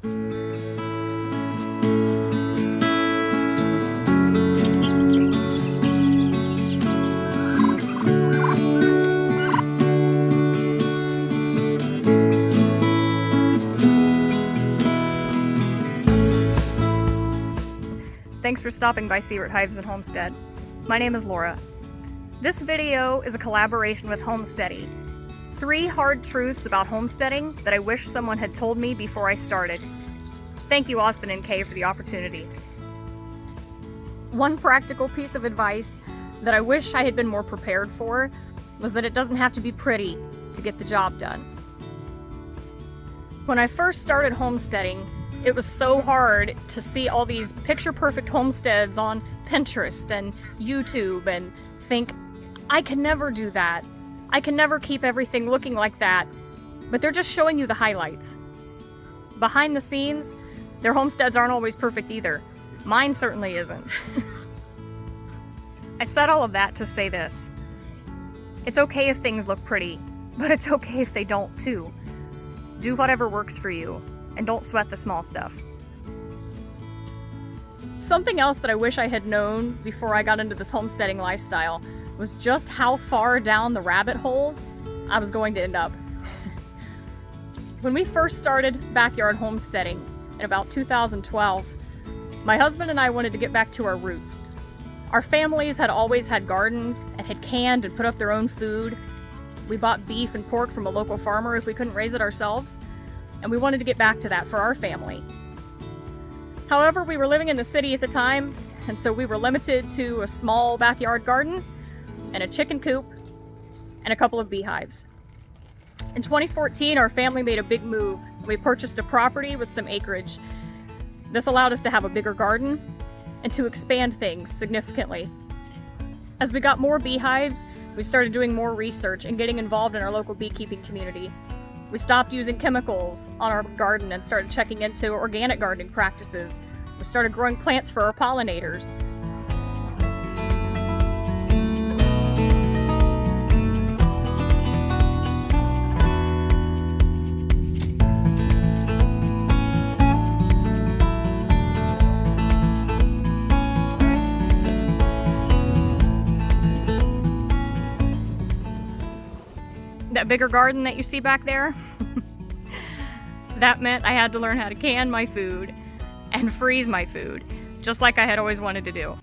Thanks for stopping by Secret Hives and Homestead. My name is Laura. This video is a collaboration with Homesteading. 3 hard truths about homesteading that I wish someone had told me before I started. Thank you, Austin and Kay, for the opportunity. One practical piece of advice that I wish I had been more prepared for was that it doesn't have to be pretty to get the job done. When I first started homesteading, it was so hard to see all these picture-perfect homesteads on Pinterest and YouTube and think, I can never do that. I can never keep everything looking like that. But they're just showing you the highlights. Behind the scenes, their homesteads aren't always perfect either. Mine certainly isn't. I said all of that to say this. It's okay if things look pretty, but it's okay if they don't too. Do whatever works for you. And don't sweat the small stuff. Something else that I wish I had known before I got into this homesteading lifestyle was just how far down the rabbit hole I was going to end up. When we first started backyard homesteading in about 2012, my husband and I wanted to get back to our roots. Our families had always had gardens and had canned and put up their own food. We bought beef and pork from a local farmer if we couldn't raise it ourselves. And we wanted to get back to that for our family. However, we were living in the city at the time, and so we were limited to a small backyard garden and a chicken coop and a couple of beehives. In 2014, our family made a big move. We purchased a property with some acreage. This allowed us to have a bigger garden and to expand things significantly. As we got more beehives, we started doing more research and getting involved in our local beekeeping community. We stopped using chemicals on our garden and started checking into organic gardening practices. We started growing plants for our pollinators. That bigger garden that you see back there, that meant I had to learn how to can my food and freeze my food, just like I had always wanted to do.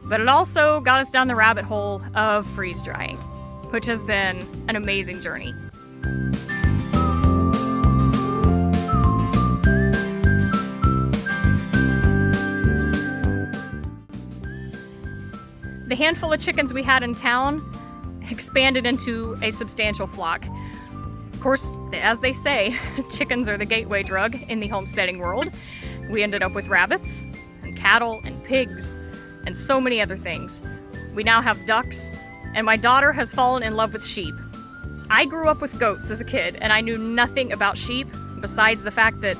But it also got us down the rabbit hole of freeze drying, which has been an amazing journey. The handful of chickens we had in town expanded into a substantial flock. Of course, as they say, chickens are the gateway drug in the homesteading world. We ended up with rabbits and cattle and pigs and so many other things. We now have ducks, and my daughter has fallen in love with sheep. I grew up with goats as a kid, and I knew nothing about sheep besides the fact that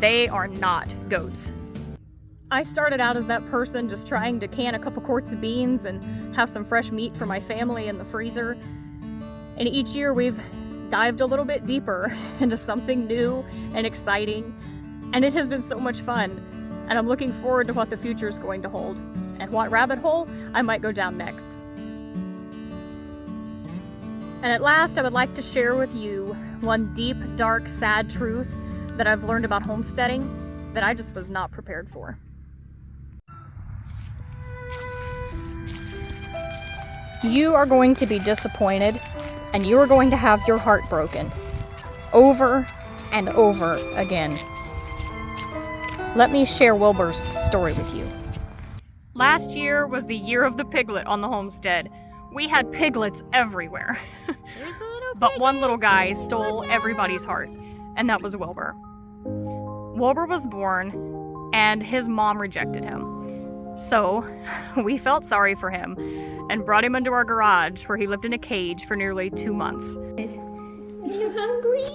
they are not goats. I started out as that person just trying to can a couple quarts of beans and have some fresh meat for my family in the freezer. And each year we've dived a little bit deeper into something new and exciting. And it has been so much fun. And I'm looking forward to what the future is going to hold and what rabbit hole I might go down next. And at last, I would like to share with you one deep, dark, sad truth that I've learned about homesteading that I just was not prepared for. You are going to be disappointed, and you are going to have your heart broken over and over again. Let me share Wilbur's story with you. Last year was the year of the piglet on the homestead. We had piglets everywhere. But one little guy stole everybody's heart, and that was Wilbur. Wilbur was born, and his mom rejected him. So, we felt sorry for him and brought him into our garage where he lived in a cage for nearly 2 months. Are you hungry?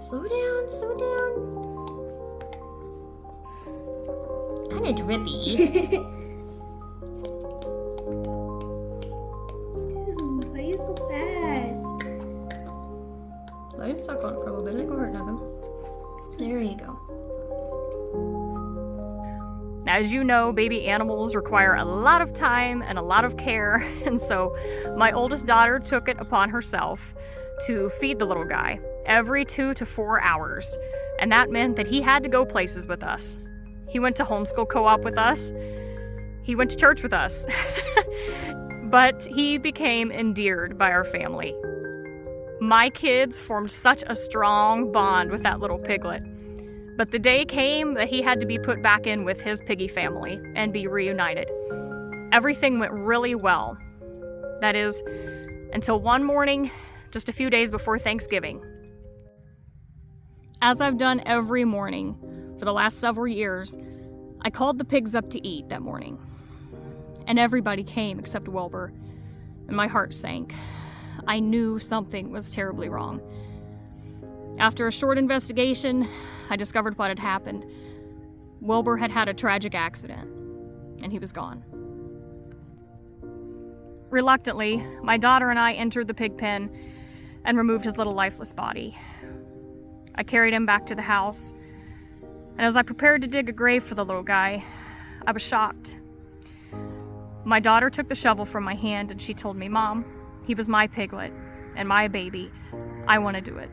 Slow down, slow down. Kinda drippy. Dude, why are you so fast? Let him suck on it for a little bit. It ain't gonna hurt nothing. There you go. As you know, baby animals require a lot of time and a lot of care, and so my oldest daughter took it upon herself to feed the little guy every 2 to 4 hours, and that meant that he had to go places with us. He went to homeschool co-op with us. He went to church with us. But he became endeared by our family. My kids formed such a strong bond with that little piglet. But the day came that he had to be put back in with his piggy family and be reunited. Everything went really well. That is, until one morning, just a few days before Thanksgiving. As I've done every morning for the last several years, I called the pigs up to eat that morning. And everybody came except Wilbur, and my heart sank. I knew something was terribly wrong. After a short investigation, I discovered what had happened. Wilbur had had a tragic accident, and he was gone. Reluctantly, my daughter and I entered the pig pen and removed his little lifeless body. I carried him back to the house, and as I prepared to dig a grave for the little guy, I was shocked. My daughter took the shovel from my hand and she told me, "Mom, he was my piglet and my baby. I want to do it."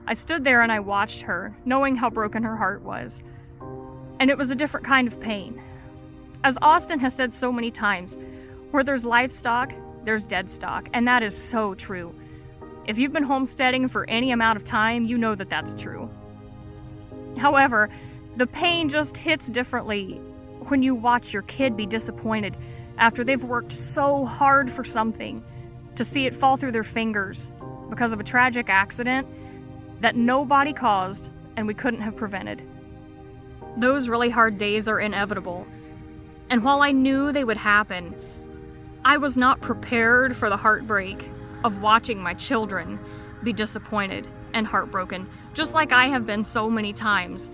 I stood there and I watched her, knowing how broken her heart was. And it was a different kind of pain. As Austin has said so many times, where there's livestock, there's dead stock, and that is so true. If you've been homesteading for any amount of time, you know that that's true. However, the pain just hits differently when you watch your kid be disappointed after they've worked so hard for something, to see it fall through their fingers because of a tragic accident that nobody caused and we couldn't have prevented. Those really hard days are inevitable, and while I knew they would happen, I was not prepared for the heartbreak of watching my children be disappointed and heartbroken, just like I have been so many times.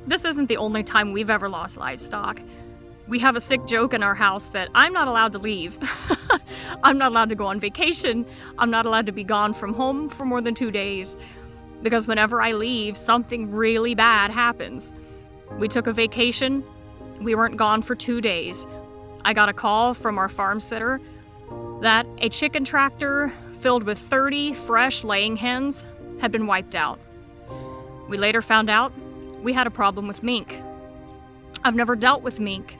This isn't the only time we've ever lost livestock. We have a sick joke in our house that I'm not allowed to leave. I'm not allowed to go on vacation. I'm not allowed to be gone from home for more than 2 days. Because whenever I leave, something really bad happens. We took a vacation. We weren't gone for 2 days. I got a call from our farm sitter that a chicken tractor filled with 30 fresh laying hens had been wiped out. We later found out we had a problem with mink. I've never dealt with mink,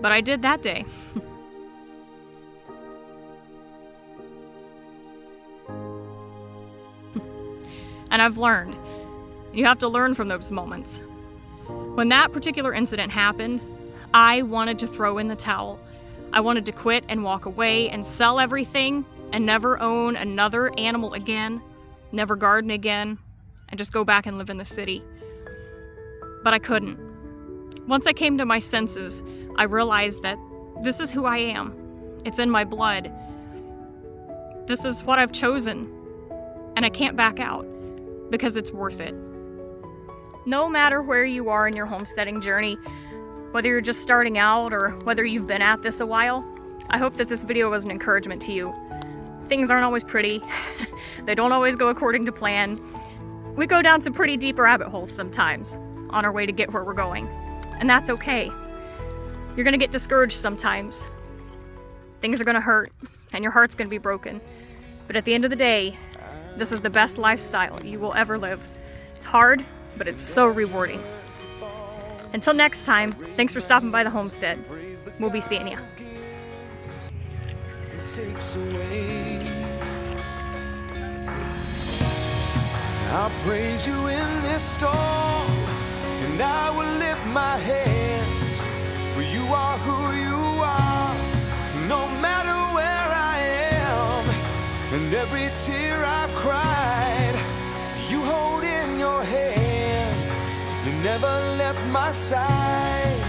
but I did that day. And I've learned. You have to learn from those moments. When that particular incident happened, I wanted to throw in the towel. I wanted to quit and walk away and sell everything and never own another animal again, never garden again, and just go back and live in the city. But I couldn't. Once I came to my senses, I realized that this is who I am. It's in my blood. This is what I've chosen, and I can't back out because it's worth it. No matter where you are in your homesteading journey, whether you're just starting out or whether you've been at this a while, I hope that this video was an encouragement to you. Things aren't always pretty. They don't always go according to plan. We go down some pretty deep rabbit holes sometimes on our way to get where we're going, and that's okay. You're gonna get discouraged sometimes. Things are gonna hurt, and your heart's gonna be broken. But at the end of the day, this is the best lifestyle you will ever live. It's hard, but it's so rewarding. Until next time, thanks for stopping by the homestead. We'll be seeing you. I'll praise you in this storm, and I will lift my hands, for you are who you are, no matter where I am, and every tear I've cried, you hold in your hand, you never left my side,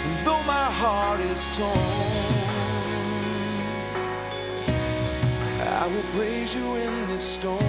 and though my heart is torn, I will praise you in this storm.